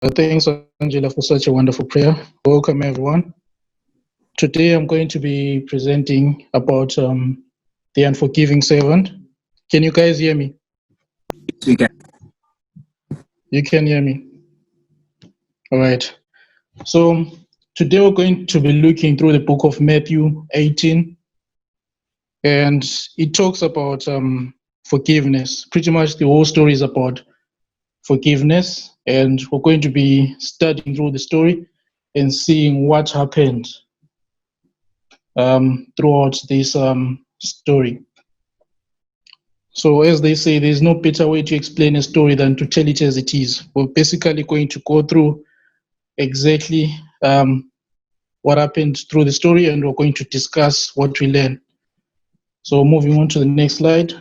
Thanks, Angela, for such a wonderful prayer. Welcome, everyone. Today, I'm going to be presenting about the unforgiving servant. Can you guys hear me? We can. You can hear me. All right. So today, we're going to be looking through the book of Matthew 18, and it talks about forgiveness. Pretty much the whole story is about forgiveness, and we're going to be studying through the story and seeing what happened throughout this story. So as they say, there's no better way to explain a story than to tell it as it is. We're basically going to go through exactly what happened through the story, and we're going to discuss what we learned. So moving on to the next slide.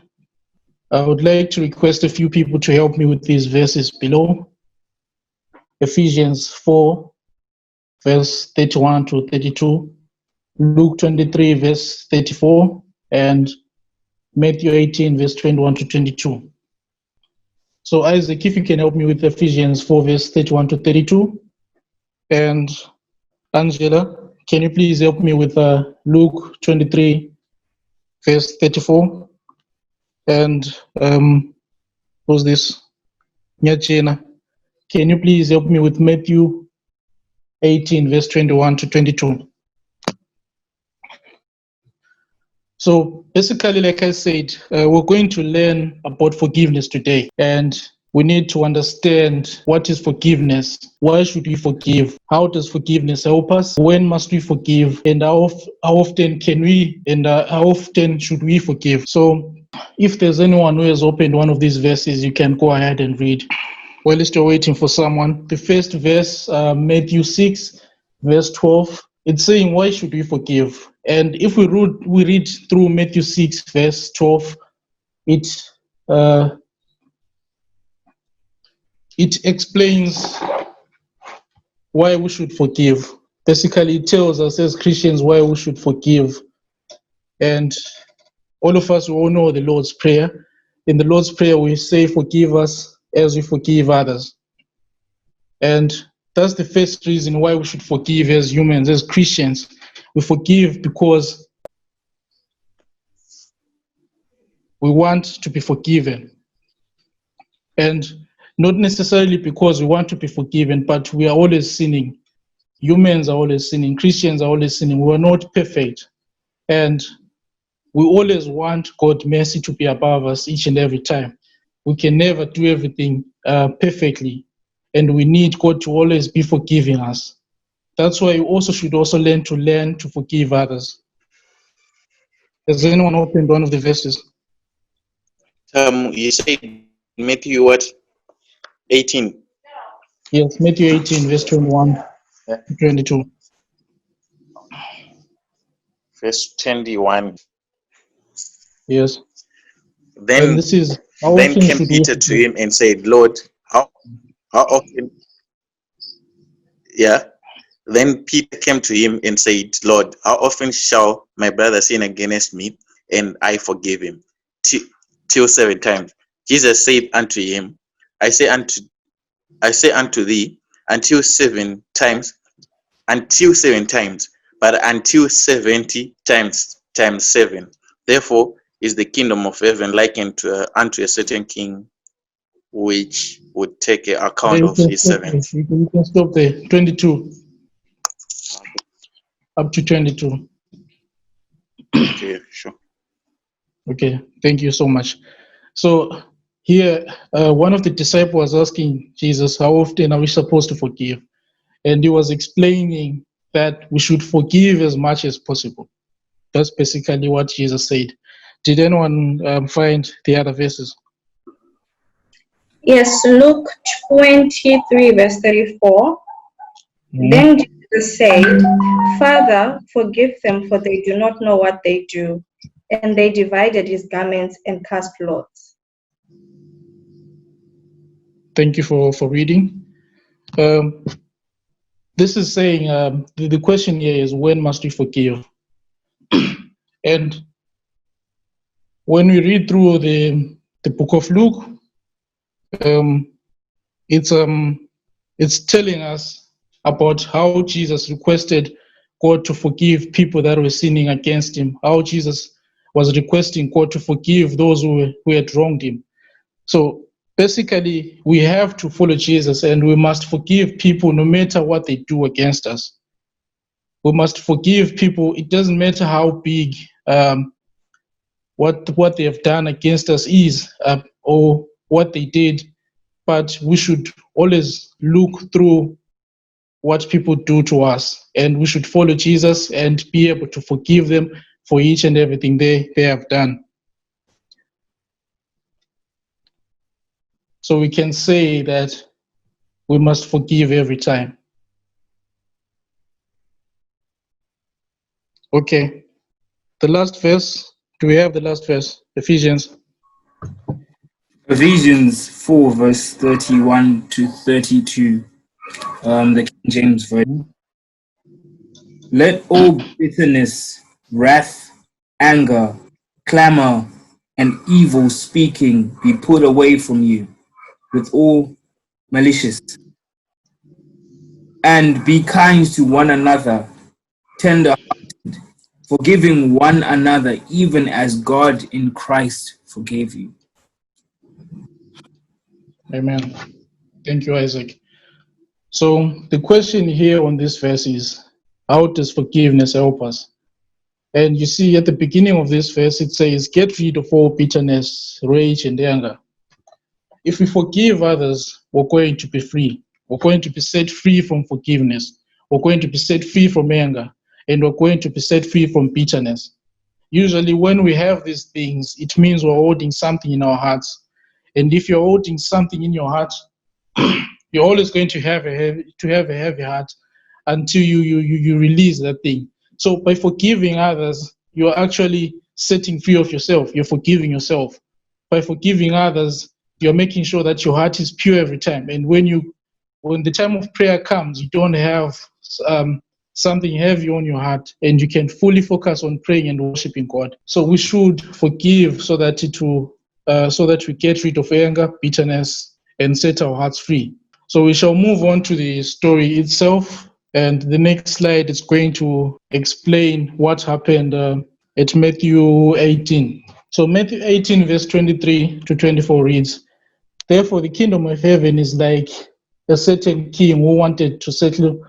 I would like to request a few people to help me with these verses below. Ephesians 4, verse 31 to 32, Luke 23, verse 34, and Matthew 18, verse 21 to 22. So Isaac, if you can help me with Ephesians 4, verse 31 to 32. And Angela, can you please help me with Luke 23, verse 34? And who's this? Nyachena. Can you please help me with Matthew 18, verse 21 to 22? So basically, like I said, we're going to learn about forgiveness today, and we need to understand what is forgiveness, why should we forgive, how does forgiveness help us, when must we forgive, and how often can we, and how often should we forgive. So if there's anyone who has opened one of these verses, you can go ahead and read. While still waiting for someone, the first verse, Matthew 6, verse 12, it's saying, why should we forgive? And if we read through Matthew 6, verse 12, it explains why we should forgive. Basically, it tells us as Christians why we should forgive. And all of us, we all know the Lord's Prayer. In the Lord's Prayer, we say, forgive us as we forgive others. And that's the first reason why we should forgive as humans, as Christians. We forgive because we want to be forgiven. And not necessarily because we want to be forgiven, but we are always sinning. Humans are always sinning. Christians are always sinning. We are not perfect. And we always want God's mercy to be above us each and every time. We can never do everything perfectly. And we need God to always be forgiving us. That's why you also should also learn to forgive others. Has anyone opened one of the verses? You said Matthew what? 18. Yes, Matthew 18, verse 21 to 22. Verse 21. Yes. Then, And this is how then often came should we Peter to forgive? him and said, Lord, how often? Yeah. Then Peter came to him and said, Lord, how often shall my brother sin against me and I forgive him? Till 7 times. Jesus said unto him, I say unto thee, until 7 times, but until 70 times 7. Therefore is the kingdom of heaven likened unto a certain king, which would take account of his servants. You can stop there. 22. Up to 22. Okay, sure. Okay, thank you so much. So here, one of the disciples was asking Jesus, how often are we supposed to forgive? And he was explaining that we should forgive as much as possible. That's basically what Jesus said. Did anyone find the other verses? Yes, Luke 23, verse 34. Then Jesus said, Father, forgive them, for they do not know what they do. And they divided his garments and cast lots. Thank you for reading. This is saying, the question here is, when must we forgive? And when we read through the book of Luke, it's It's telling us about how Jesus requested God to forgive people that were sinning against him, how Jesus was requesting God to forgive those who had wronged him. So basically, we have to follow Jesus, and we must forgive people no matter what they do against us. We must forgive people. It doesn't matter how big what they have done against us is, or what they did, but we should always look through what people do to us, and we should follow Jesus and be able to forgive them for each and everything they have done. So we can say that we must forgive every time. Okay. The last verse. Do we have the last verse? Ephesians. Ephesians 4, verse 31 to 32. The King James Version. Let all bitterness, wrath, anger, clamor, and evil speaking be put away from you with all malicious. And be kind to one another, tender-hearted, forgiving one another, even as God in Christ forgave you. Amen. Thank you, Isaac. So the question here on this verse is, how does forgiveness help us? And you see at the beginning of this verse, it says, get rid of all bitterness, rage, and anger. If we forgive others, we're going to be free. We're going to be set free from forgiveness. We're going to be set free from anger. And we're going to be set free from bitterness. Usually when we have these things, it means we're holding something in our hearts. And if you're holding something in your heart, you're always going to have a heavy heart until you release that thing. So by forgiving others, you're actually setting free of yourself. You're forgiving yourself. By forgiving others, you're making sure that your heart is pure every time. And when the time of prayer comes, you don't have something heavy on your heart, and you can fully focus on praying and worshiping God. So we should forgive so that we get rid of anger, bitterness, and set our hearts free. So we shall move on to the story itself, and the next slide is going to explain what happened at Matthew 18. So Matthew 18 verse 23 to 24 reads, therefore the kingdom of heaven is like a certain king who wanted to settle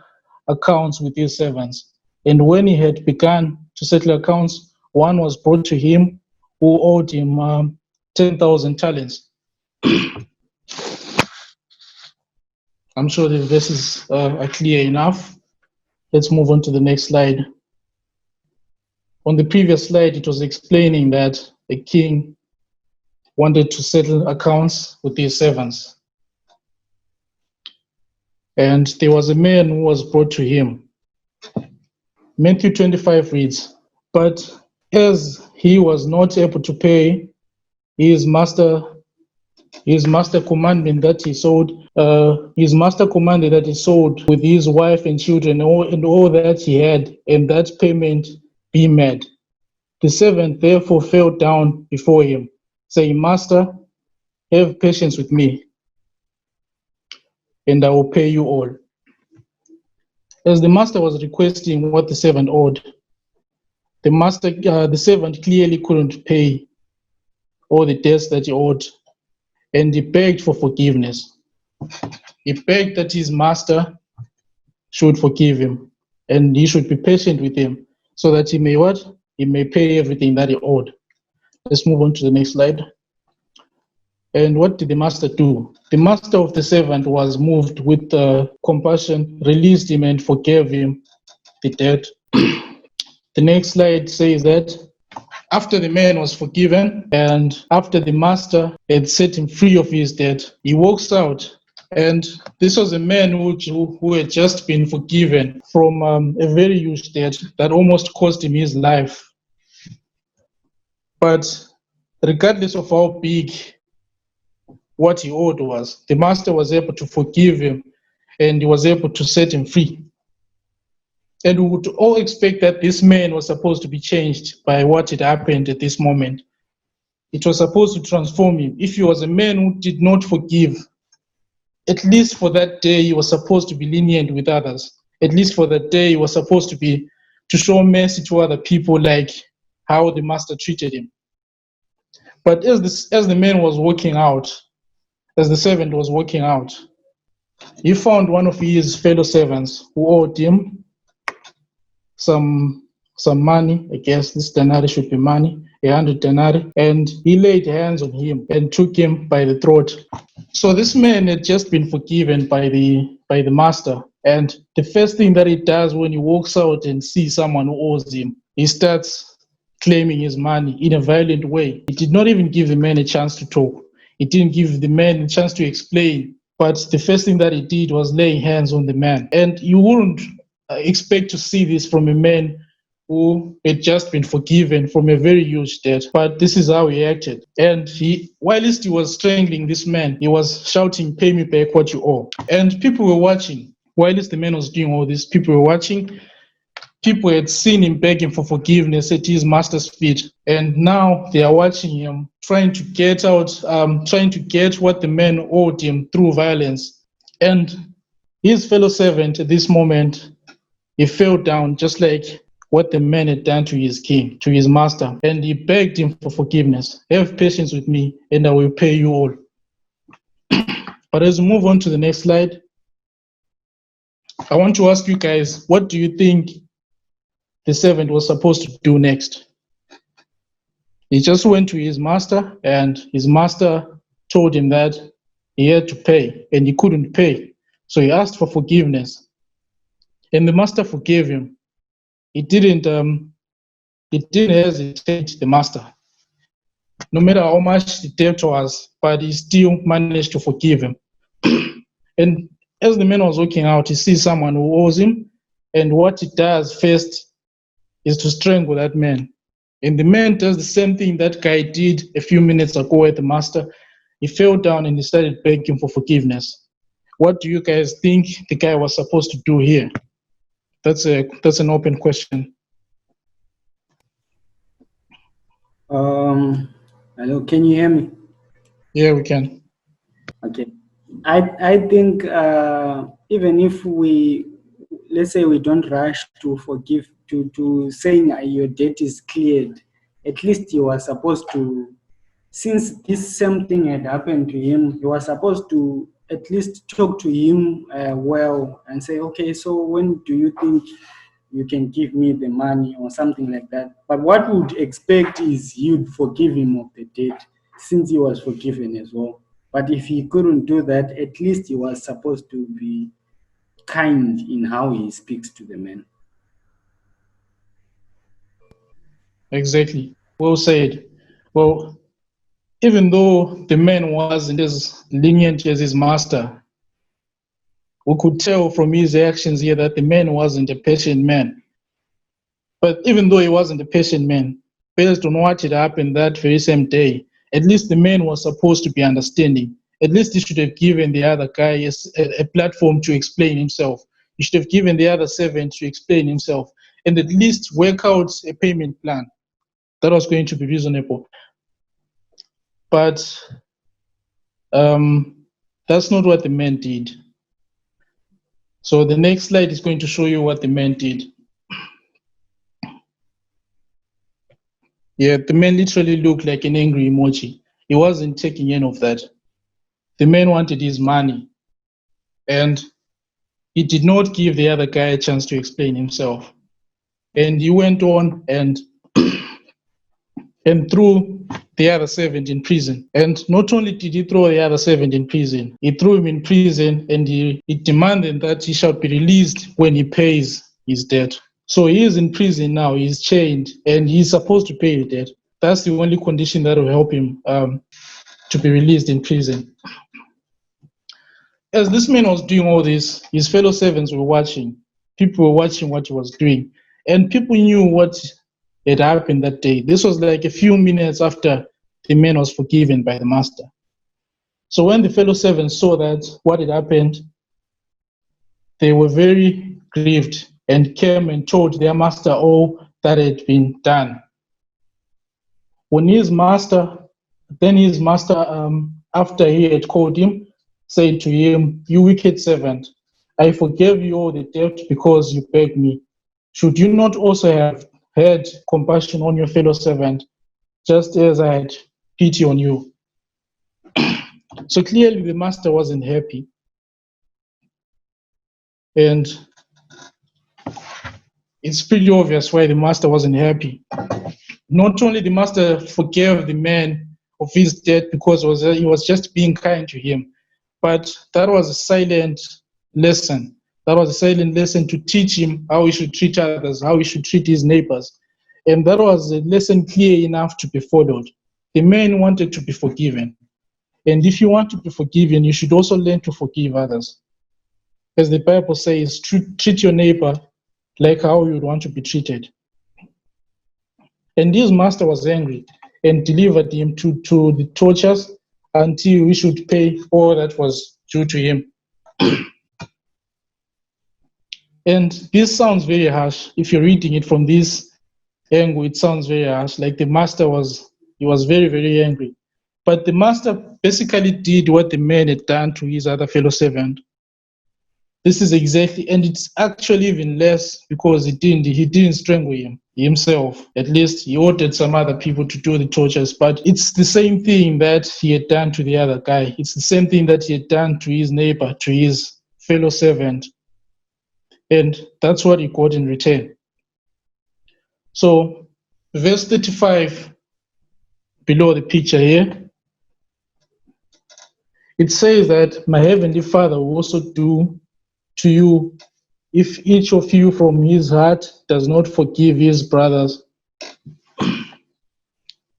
accounts with his servants. And when he had begun to settle accounts, one was brought to him who owed him 10,000 talents. I'm sure the verses are clear enough. Let's move on to the next slide. On the previous slide, it was explaining that the king wanted to settle accounts with his servants. And there was a man who was brought to him. Matthew 25 reads, but as he was not able to pay, his master commanded that he sold with his wife and children and all that he had, and that payment be made. The servant therefore fell down before him, saying, Master, have patience with me, and I will pay you all. As the master was requesting what the servant owed, the servant clearly couldn't pay all the debts that he owed, and he begged for forgiveness. He begged that his master should forgive him, and he should be patient with him, so that he may what? He may pay everything that he owed. Let's move on to the next slide. And what did the master do? The master of the servant was moved with compassion, released him, and forgave him the debt. The next slide says that after the man was forgiven and after the master had set him free of his debt, he walks out. And this was a man who had just been forgiven from a very huge debt that almost cost him his life. But regardless of how big what he owed was, the master was able to forgive him and he was able to set him free. And we would all expect that this man was supposed to be changed by what had happened at this moment. It was supposed to transform him. If he was a man who did not forgive, at least for that day, he was supposed to be lenient with others. At least for that day, he was supposed to show mercy to other people, like how the master treated him. But as the man was walking out, as the servant was walking out, he found one of his fellow servants who owed him some money. I guess this denarii should be money, 100 denarii, and he laid hands on him and took him by the throat. So this man had just been forgiven by the master, and the first thing that he does when he walks out and sees someone who owes him, he starts claiming his money in a violent way. He did not even give the man a chance to talk. He didn't give the man a chance to explain. But the first thing that he did was laying hands on the man. And you wouldn't expect to see this from a man who had just been forgiven from a very huge debt. But this is how he acted. And whilst he was strangling this man, he was shouting, "Pay me back what you owe." And people were watching. Whilst the man was doing all this, people were watching. People had seen him begging for forgiveness at his master's feet, and now they are watching him trying to get what the man owed him through violence. And his fellow servant at this moment, he fell down just like what the man had done to his king, to his master, and he begged him for forgiveness. "Have patience with me, and I will pay you all." But as we move on to the next slide, I want to ask you guys, what do you think the servant was supposed to do next? He just went to his master, and his master told him that he had to pay, and he couldn't pay. So he asked for forgiveness, and the master forgave him. He didn't hesitate, the master. No matter how much the debt was, but he still managed to forgive him. And as the man was walking out, he sees someone who owes him, and what he does first is to strangle that man. And the man does the same thing that guy did a few minutes ago at the master. He fell down and he started begging for forgiveness. What do you guys think the guy was supposed to do here? That's an open question. Hello, can you hear me? Yeah, we can. Okay. I think even if let's say we don't rush to forgive, to saying your debt is cleared, at least you are supposed to, since this same thing had happened to him, you are supposed to at least talk to him well and say, okay, so when do you think you can give me the money or something like that? But what we would expect is you'd forgive him of the debt, since he was forgiven as well. But if he couldn't do that, at least he was supposed to be kind in how he speaks to the man. Exactly. Well said. Well, even though the man wasn't as lenient as his master, we could tell from his actions here that the man wasn't a patient man. But even though he wasn't a patient man, based on what had happened that very same day, at least the man was supposed to be understanding. At least he should have given the other guy a platform to explain himself. He should have given the other servant to explain himself, and at least work out a payment plan that was going to be reasonable. But that's not what the man did. So the next slide is going to show you what the man did. Yeah, the man literally looked like an angry emoji. He wasn't taking any of that. The man wanted his money, and he did not give the other guy a chance to explain himself. And he went on and threw the other servant in prison. And not only did he throw the other servant in prison, he threw him in prison, and he demanded that he shall be released when he pays his debt. So he is in prison now, he's chained, and he's supposed to pay the debt. That's the only condition that will help him to be released in prison. As this man was doing all this, his fellow servants were watching. People were watching what he was doing. And people knew what had happened that day. This was like a few minutes after the man was forgiven by the master. So when the fellow servants saw that what had happened, they were very grieved and came and told their master all that had been done. When his master, after he had called him, said to him, "You wicked servant, I forgave you all the debt because you begged me. Should you not also have had compassion on your fellow servant, just as I had pity on you?" So clearly the master wasn't happy. And it's pretty obvious why the master wasn't happy. Not only the master forgave the man of his debt because he was just being kind to him, but that was a silent lesson. That was a silent lesson to teach him how he should treat others, how he should treat his neighbors. And that was a lesson clear enough to be followed. The man wanted to be forgiven. And if you want to be forgiven, you should also learn to forgive others. As the Bible says, treat your neighbor like how you would want to be treated. And his master was angry and delivered him to the torturers until he should pay all that was due to him. And this sounds very harsh. If you're reading it from this angle, it sounds very harsh. Like the master was very, very angry. But the master basically did what the man had done to his other fellow servant. This is exactly, and it's actually even less because he didn't strangle him himself. At least he ordered some other people to do the tortures, but it's the same thing that he had done to the other guy. It's the same thing that he had done to his neighbor, to his fellow servant. And that's what he got in return. So verse 35 below the picture here, it says that my heavenly Father will also do to you if each of you from his heart does not forgive his brothers.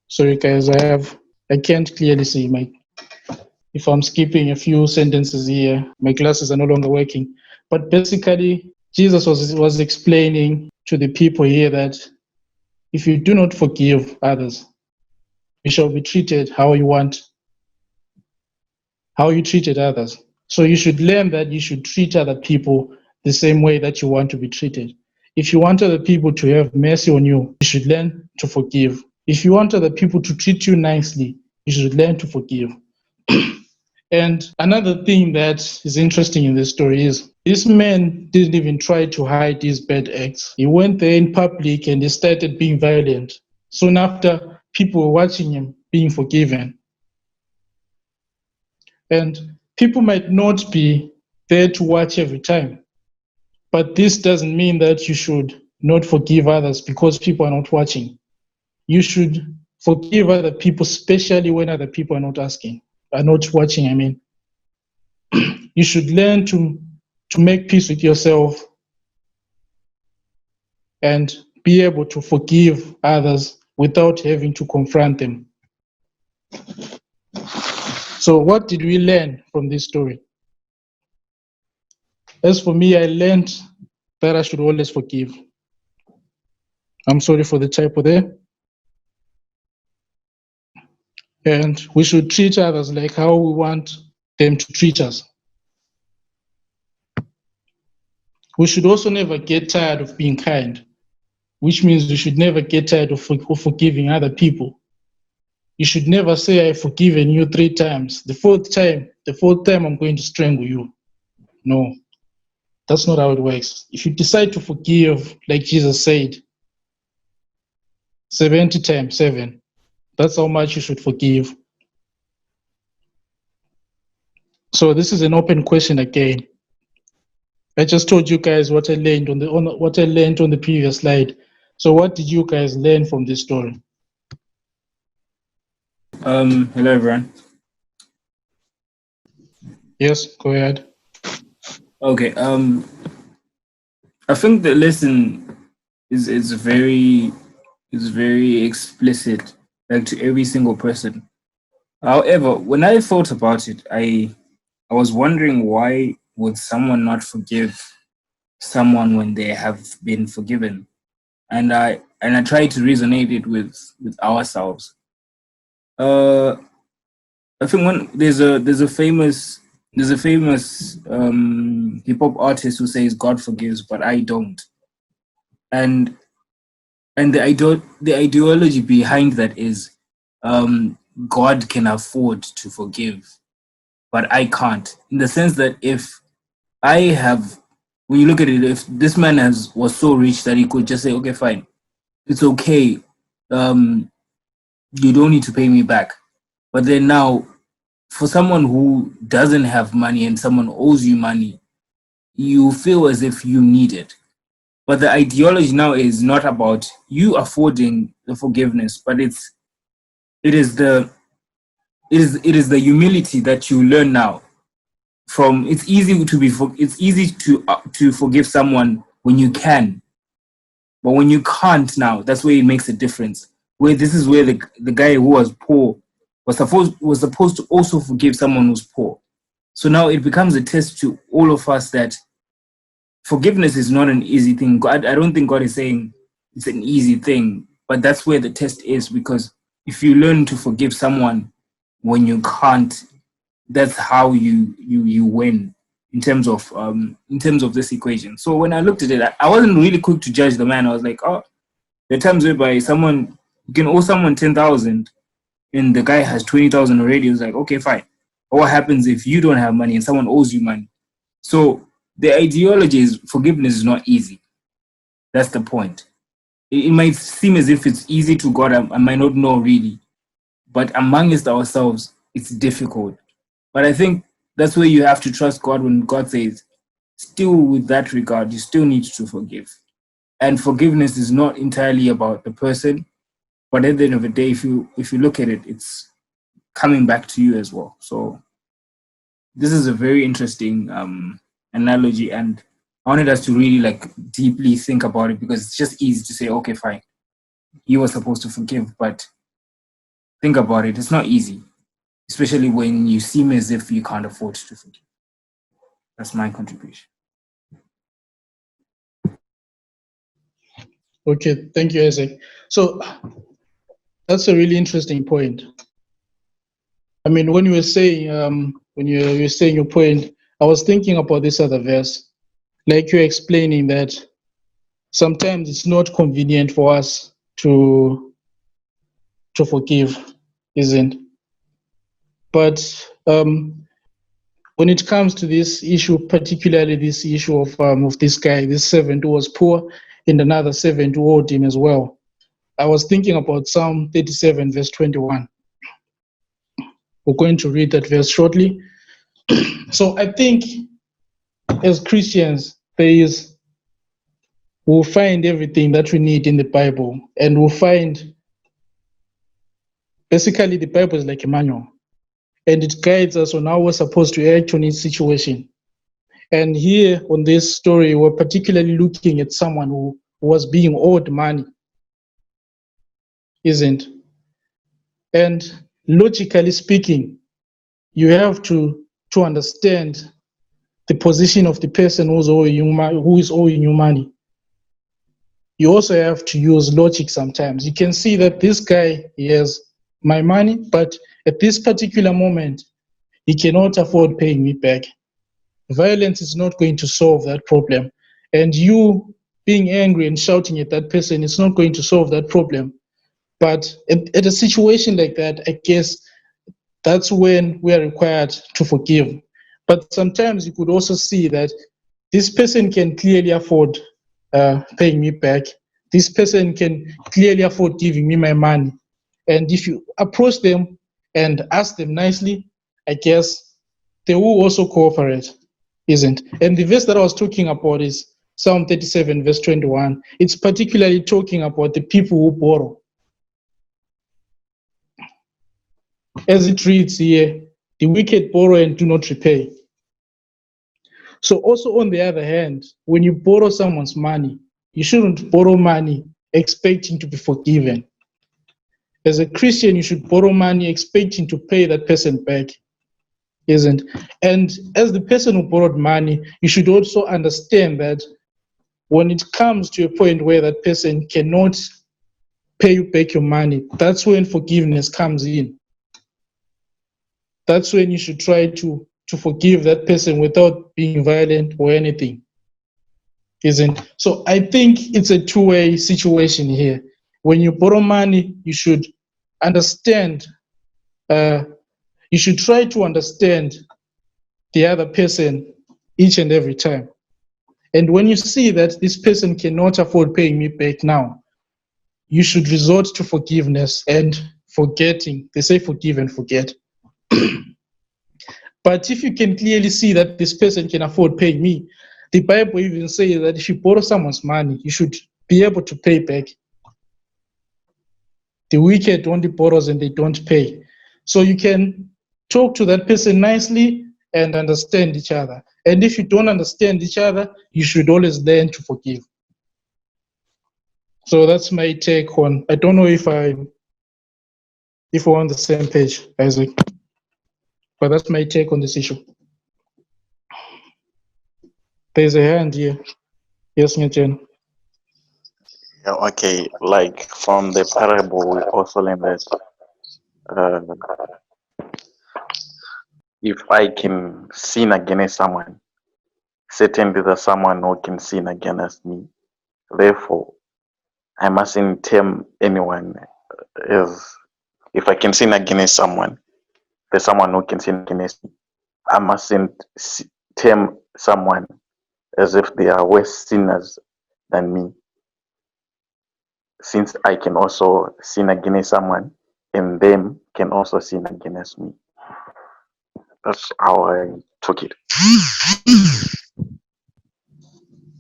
Sorry guys, I can't clearly see if I'm skipping a few sentences here, my glasses are no longer working. But basically, Jesus was explaining to the people here that if you do not forgive others, you shall be treated how you treated others. So you should learn that you should treat other people the same way that you want to be treated. If you want other people to have mercy on you, you should learn to forgive. If you want other people to treat you nicely, you should learn to forgive. And another thing that is interesting in this story is this man didn't even try to hide his bad acts. He went there in public and he started being violent. Soon after, people were watching him being forgiven. And people might not be there to watch every time, but this doesn't mean that you should not forgive others because people are not watching. You should forgive other people, especially when other people are not watching. I mean, you should learn to make peace with yourself and be able to forgive others without having to confront them. So what did we learn from this story? As for me, I learned that I should always forgive. I'm sorry for the typo there. And we should treat others like how we want them to treat us. We should also never get tired of being kind, which means we should never get tired of forgiving other people. You should never say, I've forgiven you 3 times. The fourth time I'm going to strangle you. No, that's not how it works. If you decide to forgive, like Jesus said, 70 times 7, that's how much you should forgive. So this is an open question again. I just told you guys what I learned on the previous slide. So what did you guys learn from this story? Hello everyone. Yes, go ahead. Okay. I think the lesson is very explicit, like to every single person. However, when I thought about it, I was wondering, why would someone not forgive someone when they have been forgiven? And I tried to resonate it with ourselves. I think when there's a famous hip hop artist who says God forgives, but I don't. And the ideology behind that is God can afford to forgive. but I can't. In the sense that if I have, when you look at it, if this man was so rich that he could just say, okay, fine, it's okay, you don't need to pay me back. But then now, for someone who doesn't have money and someone owes you money, you feel as if you need it. But the ideology now is not about you affording the forgiveness, but it is the humility that you learn now. From it's easy to forgive someone when you can, but when you can't now, that's where it makes a difference. Where this is where the guy who was poor was supposed to also forgive someone who's poor. So now it becomes a test to all of us that forgiveness is not an easy thing. God, I don't think God is saying it's an easy thing, but that's where the test is, because if you learn to forgive someone when you can't, that's how you win in terms of this equation. So when I looked at it, I wasn't really quick to judge the man. I was like, oh, there are times whereby you can owe someone 10,000 and the guy has 20,000 already. It was like, okay, fine. But what happens if you don't have money and someone owes you money? So the ideology is forgiveness is not easy. That's the point. It might seem as if it's easy to God. I might not know really, but amongst ourselves, it's difficult. But I think that's where you have to trust God when God says, still with that regard, you still need to forgive. And forgiveness is not entirely about the person, but at the end of the day, if you look at it, it's coming back to you as well. So this is a very interesting analogy, and I wanted us to really deeply think about it, because it's just easy to say, okay, fine, you were supposed to forgive, but think about it, it's not easy, especially when you seem as if you can't afford to forgive. That's my contribution. Okay, thank you, Isaac. So that's a really interesting point. I mean, when you were saying you were saying your point, I was thinking about this other verse, like you're explaining that sometimes it's not convenient for us to forgive, isn't? But when it comes to this issue, particularly this issue of this guy, this servant who was poor, and another servant who owed him as well, I was thinking about Psalm 37, verse 21. We're going to read that verse shortly. So I think as Christians, we'll find everything that we need in the Bible, and we'll find basically the Bible is like a manual, and it guides us on how we're supposed to act on each situation. And here on this story, we're particularly looking at someone who was being owed money, isn't? And logically speaking, you have to understand the position of the person who is owing you money. You also have to use logic sometimes. You can see that this guy, he has my money, but at this particular moment, he cannot afford paying me back. Violence is not going to solve that problem. And you being angry and shouting at that person is not going to solve that problem. But at a situation like that, I guess that's when we are required to forgive. But sometimes you could also see that this person can clearly afford paying me back. This person can clearly afford giving me my money. And if you approach them and ask them nicely, I guess they will also cooperate, isn't? And the verse that I was talking about is Psalm 37, verse 21. It's particularly talking about the people who borrow. As it reads here, the wicked borrow and do not repay. So also on the other hand, when you borrow someone's money, you shouldn't borrow money expecting to be forgiven. As a Christian, you should borrow money expecting to pay that person back, isn't? And as the person who borrowed money, you should also understand that when it comes to a point where that person cannot pay you back your money, that's when forgiveness comes in. That's when you should try to forgive that person without being violent or anything, isn't? So I think it's a two-way situation here. When you borrow money, you should understand, you should try to understand the other person each and every time. And when you see that this person cannot afford paying me back now, you should resort to forgiveness and forgetting. They say forgive and forget. But if you can clearly see that this person can afford paying me, the Bible even says that if you borrow someone's money, you should be able to pay back. The wicked only borrows and they don't pay. So you can talk to that person nicely and understand each other. And if you don't understand each other, you should always learn to forgive. So that's my take on. I don't know if we're on the same page, Isaac, but that's my take on this issue. There's a hand here. Yes, Nyachen. Yeah, okay, like from the parable, we also learn that uh, if I can sin against someone, certainly there's someone who can sin against me. Therefore, I mustn't term anyone as if I can sin against someone, there's someone who can sin against me. I mustn't term someone as if they are worse sinners than me, since I can also sin against someone and them can also sin against me. That's how I took it.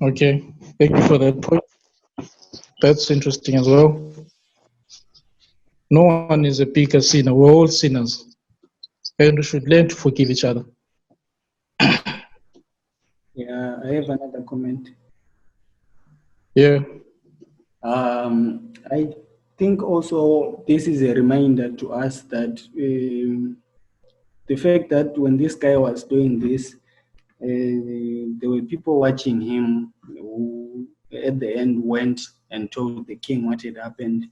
Okay, thank you for that point. That's interesting as well. No one is a bigger sinner. We're all sinners. And we should learn to forgive each other. Yeah, I have another comment. Yeah. I think also this is a reminder to us that the fact that when this guy was doing this, there were people watching him who at the end went and told the king what had happened.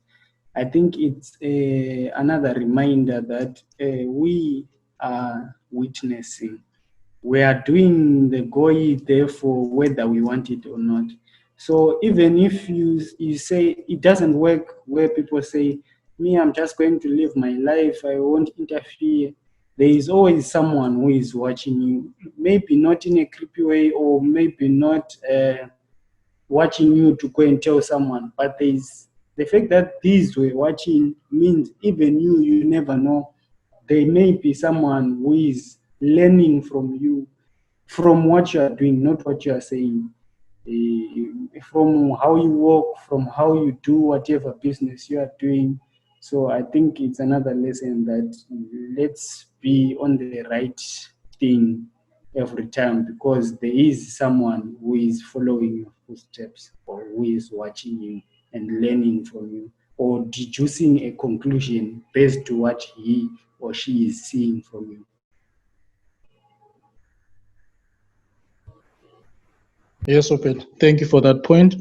I think it's another reminder that we are witnessing. We are doing the goy, therefore, whether we want it or not. So even if you say it doesn't work, where people say, me, I'm just going to live my life, I won't interfere, there is always someone who is watching you, maybe not in a creepy way or maybe not watching you to go and tell someone, but there is the fact that these were watching means even you never know. There may be someone who is learning from you, from what you are doing, not what you are saying. From how you walk, from how you do whatever business you are doing. So I think it's another lesson that let's be on the right thing every time, because there is someone who is following your footsteps or who is watching you and learning from you or deducing a conclusion based to what he or she is seeing from you. Yes, Opet. Thank you for that point.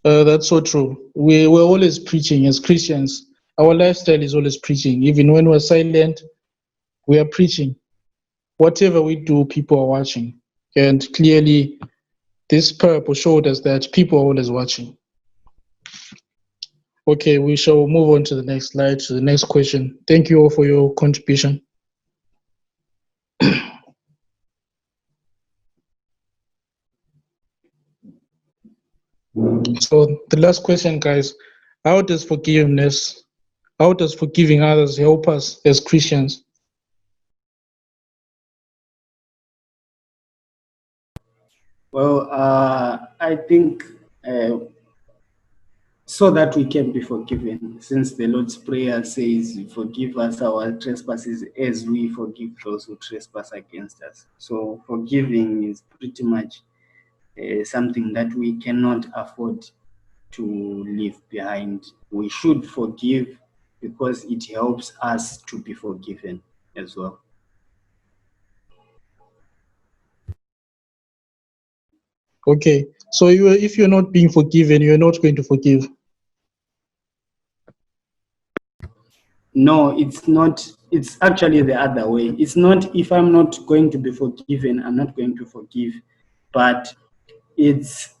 That's so true. We're always preaching as Christians. Our lifestyle is always preaching. Even when we're silent, we are preaching. Whatever we do, people are watching. And clearly, this parable showed us that people are always watching. Okay, we shall move on to the next slide, to the next question. Thank you all for your contribution. So the last question, guys, how does forgiving others help us as Christians? Well, I think so that we can be forgiven, since the Lord's Prayer says, forgive us our trespasses as we forgive those who trespass against us. So forgiving is pretty much something that we cannot afford to leave behind. We should forgive because it helps us to be forgiven as well. Okay, so if you're not being forgiven, you're not going to forgive. No, it's not. It's actually the other way. It's not if I'm not going to be forgiven, I'm not going to forgive, but it's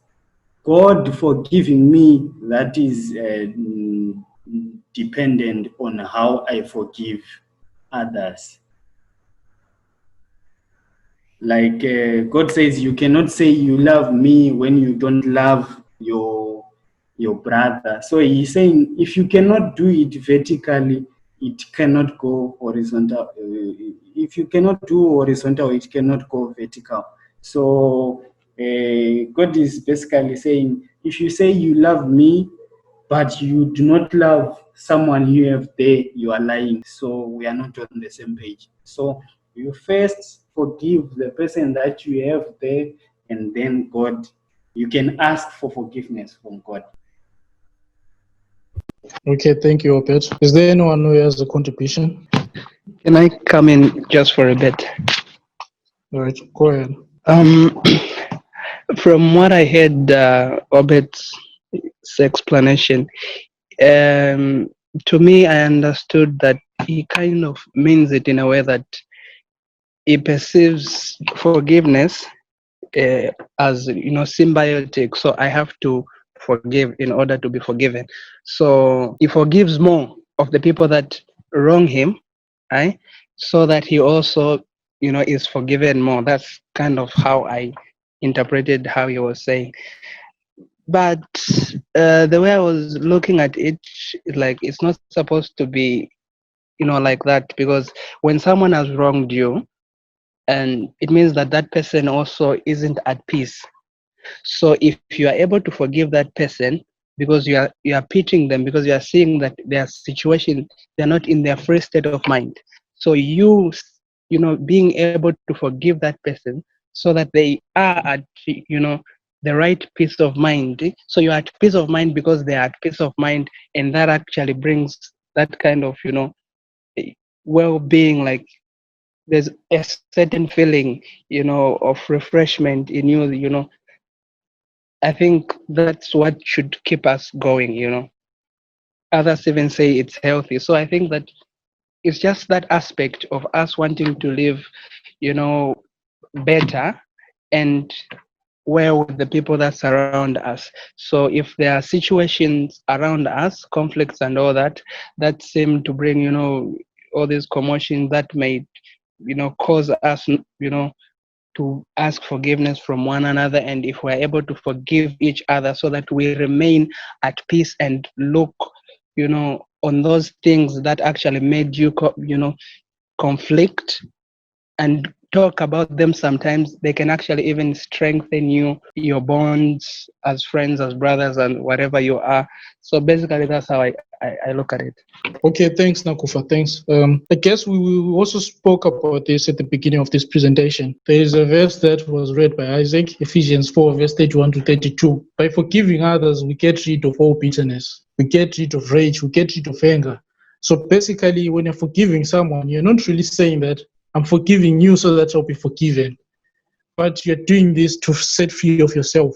God forgiving me that is dependent on how I forgive others. Like God says, you cannot say you love me when you don't love your brother. So he's saying if you cannot do it vertically, it cannot go horizontal. If you cannot do horizontal, it cannot go vertical. So God is basically saying, if you say you love me, but you do not love someone you have there, you are lying. So we are not on the same page. So you first forgive the person that you have there, and then God, you can ask for forgiveness from God. Okay, thank you, Obed. Is there anyone who has a contribution? Can I come in just for a bit? All right, go ahead. From what I heard, Obed's explanation, to me, I understood that he kind of means it in a way that he perceives forgiveness as symbiotic. So I have to forgive in order to be forgiven. So he forgives more of the people that wrong him, right? So that he also is forgiven more. That's kind of how I interpreted how he was saying. But the way I was looking at it, like it's not supposed to be like that, because when someone has wronged you, and it means that that person also isn't at peace. So if you are able to forgive that person, because you are pitying them, because you are seeing that their situation, they're not in their free state of mind. So being able to forgive that person so that they are at the right peace of mind. So you're at peace of mind because they are at peace of mind, and that actually brings that kind of well-being. Like there's a certain feeling of refreshment in you. I think that's what should keep us going. Others even say it's healthy. So I think that it's just that aspect of us wanting to live better and well with the people that surround us. So if there are situations around us, conflicts and all that seem to bring all these commotion that may cause us to ask forgiveness from one another, and if we're able to forgive each other so that we remain at peace and look on those things that actually made you conflict and talk about them, sometimes they can actually even strengthen your bonds as friends, as brothers, and whatever you are. So basically that's how I look at it. Okay, thanks, Nakufa. Thanks. I guess we also spoke about this at the beginning of this presentation. There is a verse that was read by Isaac, Ephesians 4, verse 31 to 32. By forgiving others, we get rid of all bitterness. We get rid of rage. We get rid of anger. So basically, when you're forgiving someone, you're not really saying that I'm forgiving you so that I'll be forgiven. But you're doing this to set free of yourself.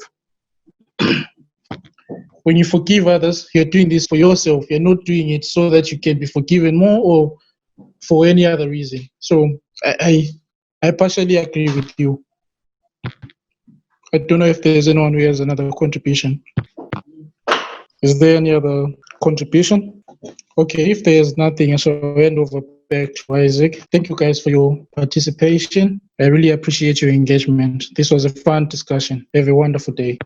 When you forgive others, you're doing this for yourself. You're not doing it so that you can be forgiven more or for any other reason. So I partially agree with you. I don't know if there's anyone who has another contribution. Is there any other contribution? Okay, if there's nothing, I shall hand over back to Isaac. Thank you guys for your participation. I really appreciate your engagement. This was a fun discussion. Have a wonderful day.